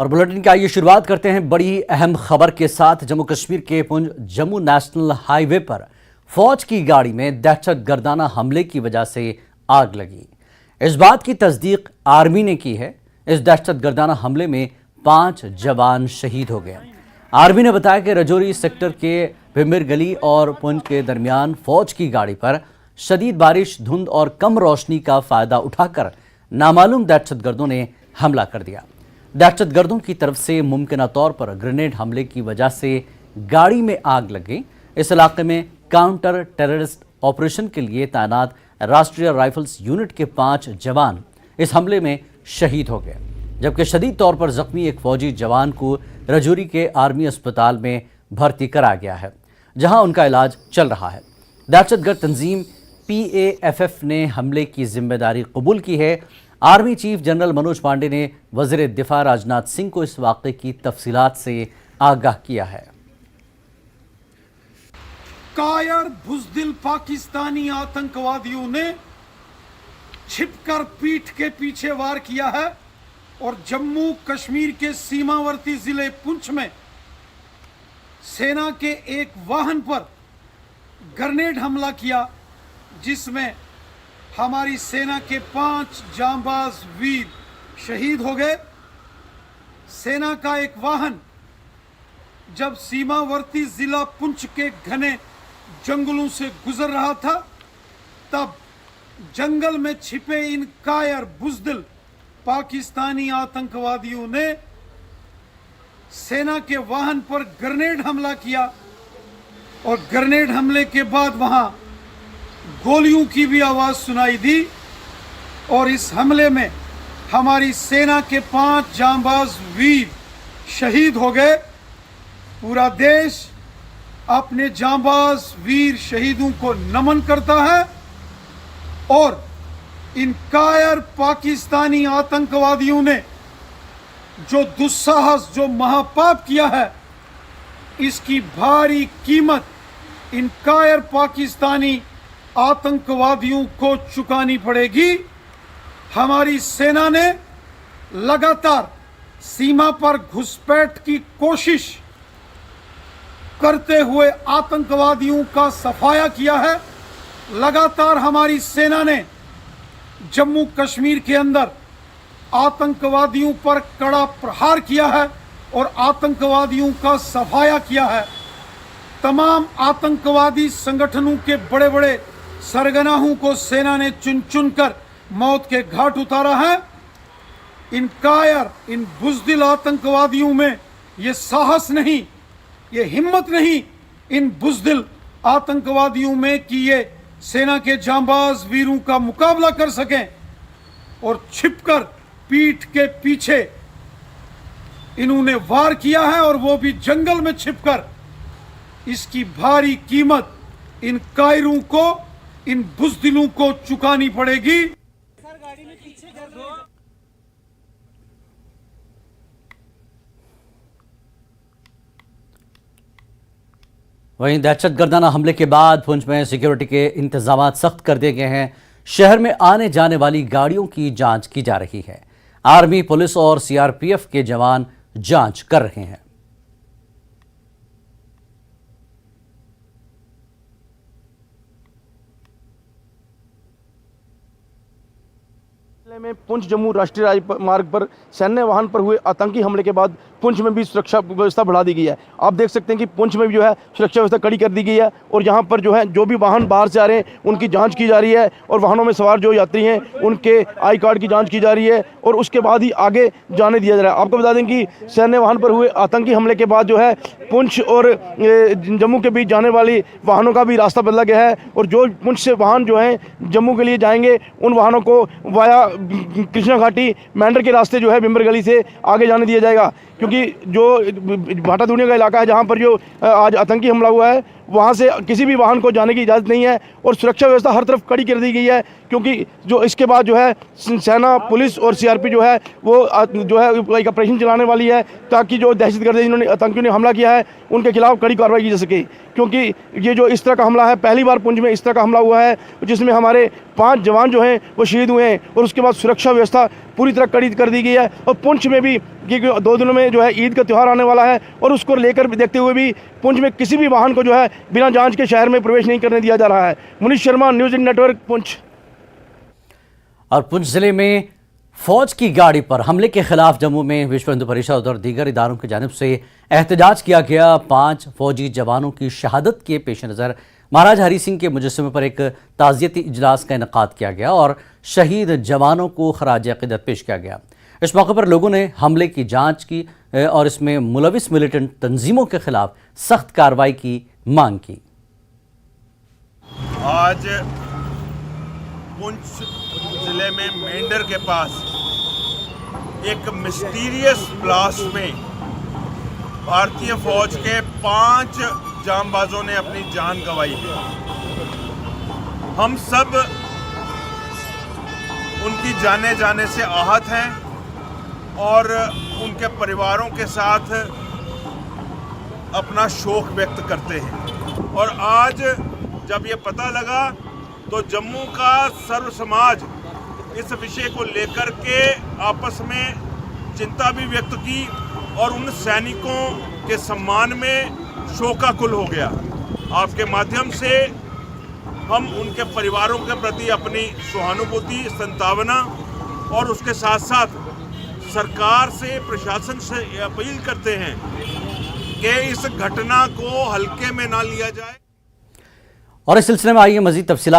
और बुलेटिन की आइए शुरुआत करते हैं बड़ी अहम खबर के साथ। जम्मू कश्मीर के पुंछ जम्मू नेशनल हाईवे पर फौज की गाड़ी में दहशतगर्दाना हमले की वजह से आग लगी। इस बात की तस्दीक आर्मी ने की है। इस दहशतगर्दाना हमले में 5 जवान शहीद हो गए। आर्मी ने बताया कि रजौरी सेक्टर के भिम्बिर गली और पुंछ के दरमियान फौज की गाड़ी पर शदीद बारिश, धुंध और कम रोशनी का फायदा उठाकर नामालूम दहशतगर्दों ने हमला कर दिया। दहशतगर्दों की तरफ से मुमकिन तौर पर ग्रेनेड हमले की वजह से गाड़ी में आग लग गई। इस इलाके में काउंटर टेररिस्ट ऑपरेशन के लिए तैनात राष्ट्रीय राइफल्स यूनिट के 5 जवान इस हमले में शहीद हो गए, जबकि शदीद तौर पर जख्मी एक फौजी जवान को रजौरी के आर्मी अस्पताल में भर्ती करा गया है, जहां उनका इलाज चल रहा है। दहशतगर्द तंजीम PAFF ने हमले की जिम्मेदारी कबूल की है। Army chief general Manoj Pande ने वज़ीर दिफा राजनाथ सिंह को इस वाक़े की तफसीलात से आगाह किया है। कायर बुज़दिल पाकिस्तानी आतंकवादियों ने छिपकर पीठ के पीछे वार किया है और जम्मू कश्मीर के सीमावर्ती जिले पुंछ में सेना के एक वाहन पर ग्रेनेड हमला किया, जिसमें हमारी सेना के 5 जांबाज वीर शहीद हो गए। सेना का एक वाहन जब सीमावर्ती जिला पुंछ के घने जंगलों से गुजर रहा था, तब जंगल में छिपे इन कायर बुज़दिल पाकिस्तानी आतंकवादियों ने सेना के वाहन पर ग्रेनेड हमला किया और ग्रेनेड हमले के बाद वहां गोलियों की भी आवाज सुनाई दी और इस हमले में हमारी सेना के 5 जांबाज वीर शहीद हो गए। पूरा देश अपने जांबाज वीर शहीदों को नमन करता है और इन कायर पाकिस्तानी आतंकवादियों ने जो दुस्साहस, जो महापाप किया है, इसकी भारी कीमत इन कायर पाकिस्तानी आतंकवादियों को चुकानी पड़ेगी। हमारी सेना ने लगातार सीमा पर घुसपैठ की कोशिश करते हुए आतंकवादियों का सफाया किया है। लगातार हमारी सेना ने जम्मू कश्मीर के अंदर आतंकवादियों पर कड़ा प्रहार किया है और आतंकवादियों का सफाया किया है। तमाम आतंकवादी संगठनों के बड़े बड़े सरगनाहों को सेना ने चुन चुन कर मौत के घाट उतारा है। इन कायर, इन बुज़दिल आतंकवादियों में ये साहस नहीं, ये हिम्मत नहीं इन बुज़दिल आतंकवादियों में कि ये सेना के जांबाज वीरों का मुकाबला कर सकें और छिपकर पीठ के पीछे इन्होंने वार किया है और वो भी जंगल में छिपकर। इसकी भारी कीमत इन कायरों को, इन बुज़दिलों को चुकानी पड़ेगी। वहीं दहशतगर्दाना हमले के बाद पुंछ में सिक्योरिटी के इंतजाम सख्त कर दिए गए हैं। शहर में आने जाने वाली गाड़ियों की जांच की जा रही है। आर्मी, पुलिस और CRPF के जवान जांच कर रहे हैं। में पुंछ जम्मू राष्ट्रीय राजमार्ग पर सैन्य वाहन पर हुए आतंकी हमले के बाद पुंछ में भी सुरक्षा व्यवस्था बढ़ा दी गई है। आप देख सकते हैं कि पुंछ में भी जो है सुरक्षा व्यवस्था कड़ी कर दी गई है और यहाँ पर जो है जो भी वाहन बाहर से आ रहे हैं उनकी जांच की जा रही है और वाहनों में सवार जो यात्री हैं उनके आई कार्ड की जांच की जा रही है और उसके बाद ही आगे जाने दिया जा रहा है। आपको बता दें कि सैन्य वाहन पर हुए आतंकी हमले के बाद जो है पुंछ और जम्मू के बीच जाने वाली वाहनों का भी रास्ता बदला गया है और जो पुंछ से वाहन जो हैं जम्मू के लिए जाएंगे उन वाहनों को वाया कृष्णा घाटी मेंढर के रास्ते जो है भिम्बिर गली से आगे जाने दिया जाएगा, क्योंकि जो भाटा दुनिया का इलाका है जहां पर जो आज आतंकी हमला हुआ है वहाँ से किसी भी वाहन को जाने की इजाज़त नहीं है और सुरक्षा व्यवस्था हर तरफ कड़ी कर दी गई है, क्योंकि जो इसके बाद जो है सेना, पुलिस और सीआरपी जो है वो जो है एक ऑपरेशन चलाने वाली है, ताकि जो दहशतगर्द जिन्होंने आतंकियों ने हमला किया है उनके खिलाफ कड़ी कार्रवाई की जा सके। क्योंकि ये जो इस तरह का हमला है, पहली बार पुंछ में इस तरह का हमला हुआ है जिसमें हमारे 5 जवान जो हैं वो शहीद हुए हैं, और उसके बाद सुरक्षा व्यवस्था पूरी तरह कड़ी कर दी गई है। और पुंछ में भी क्योंकि 2 दिनों में जो है ईद का त्यौहार आने वाला है, और उसको लेकर भी देखते हुए भी पुंछ में किसी भी वाहन को जो है बिना जांच के शहर में प्रवेश नहीं करने दिया जा रहा है। Munish Sharma, news India network, Poonch. और पुंछ जिले में फौज की गाड़ी पर हमले के खिलाफ जम्मू में विश्व हिंदू परिषद और दीगर इदारों की जानिब से एहतजाज किया गया। 5 फौजी जवानों की शहादत के पेश नज़र महाराज हरि सिंह के मुजस्समे पर एक ताज़ियती इजलास का इनेकाद किया गया और शहीद जवानों को खराज अक़ीदत पेश किया गया। इस मौके पर लोगों ने हमले की जांच की और इसमें मुलविस मिलिटेंट तंजीमों के खिलाफ सख्त कार्रवाई की मांग की। आज पुंछ जिले में मेंढर के पास एक मिस्टीरियस ब्लास्ट में भारतीय फौज के 5 जांबाजों ने अपनी जान गंवाई है। हम सब उनकी जाने जाने से आहत हैं और उनके परिवारों के साथ अपना शोक व्यक्त करते हैं। और आज जब ये पता लगा तो जम्मू का सर्व समाज इस विषय को लेकर के आपस में चिंता भी व्यक्त की और उन सैनिकों के सम्मान में शोकाकुल हो गया। आपके माध्यम से हम उनके परिवारों के प्रति अपनी सहानुभूति, संतावना और उसके साथ साथ सरकार से, प्रशासन से अपील करते हैं कि इस घटना को हल्के में ना लिया जाए। और इस सिलसिले में आइए मजीद तफसीलात